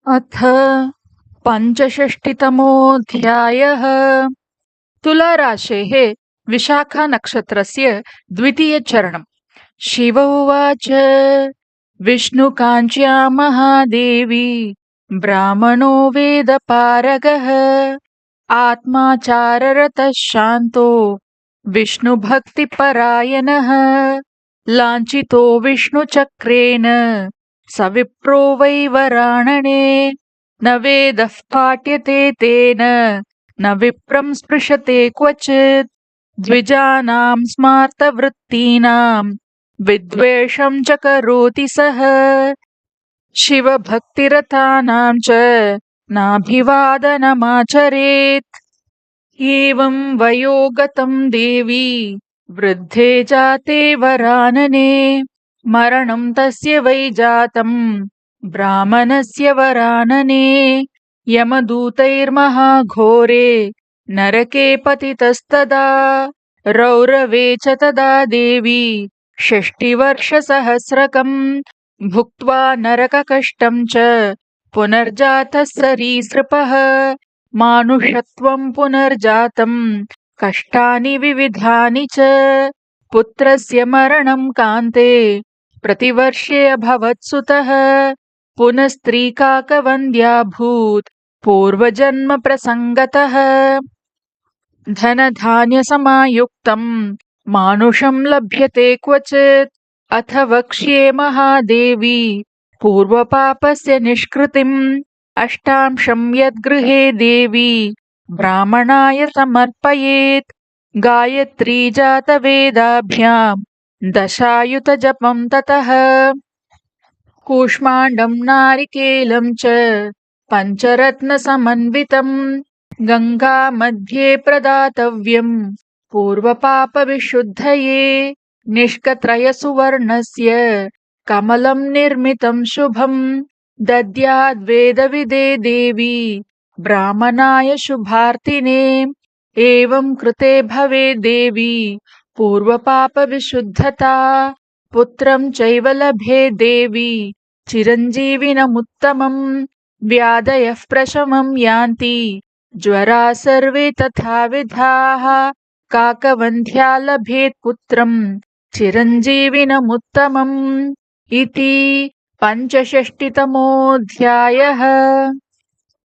अथ पञ्चषष्टितमोऽध्यायः। तुलाराशेः विशाखानक्षत्रस्य द्वितीयचरणम्। शिव उवाच। विष्णुकाञ्च्या महादेवी ब्राह्मणो वेदपारगः आत्माचाररतः शान्तो विष्णुभक्तिपरायणः लाञ्छितो विष्णुचक्रेण स विप्रो वै वराणने न वेदः पाठ्यते तेन न विप्रं स्पृशते क्वचित् द्विजानां स्मार्तवृत्तीनां विद्वेषं च करोति सः शिवभक्तिरतानां च नाभिवादनमाचरेत्। एवं वयोगतं देवी वृद्धे जाते वरानने मरणं तस्य वै जातं ब्राह्मणस्य वरानने यमदूतैर्महाघोरे नरके पतितस्तदा रौरवे च तदा देवी षष्टिवर्षसहस्रकम् भुक्त्वा नरककष्टं च पुनर्जातः सरीसृपः मानुषत्वं पुनर्जातं कष्टानि विविधानि च पुत्रस्य मरणं कान्ते प्रतिवर्षे अभवत्सुतः पुनस्त्रीकाकवन्द्याभूत् पूर्वजन्म प्रसङ्गतः धनधान्यसमायुक्तं मानुषं लभ्यते क्वचित् अथ वक्ष्ये महादेवी पूर्वपापस्य निष्कृतिम् अष्टांशं यद्गृहे देवी ब्राह्मणाय समर्पयेत् गायत्री जातवेदाभ्यां दशायुतजपं ततः कूष्माण्डं नारिकेलं च पञ्चरत्नसमन्वितम् गङ्गामध्ये प्रदातव्यं पूर्वपापविशुद्धये निष्कत्रयसुवर्णस्य कमलं निर्मितं शुभं दद्याद्वेदविदे देवी ब्राह्मणाय शुभार्थिने एवं कृते भवे देवी पूर्वपापविशुद्धता पुत्रं चैव लभे देवी चिरञ्जीविनमुत्तमम् व्याधयः प्रशमं यान्ति ज्वरा सर्वे तथाविधाः काकवन्ध्या लभेत् पुत्रं चिरञ्जीविनमुत्तमम् इति पञ्चषष्टितमोऽध्यायः।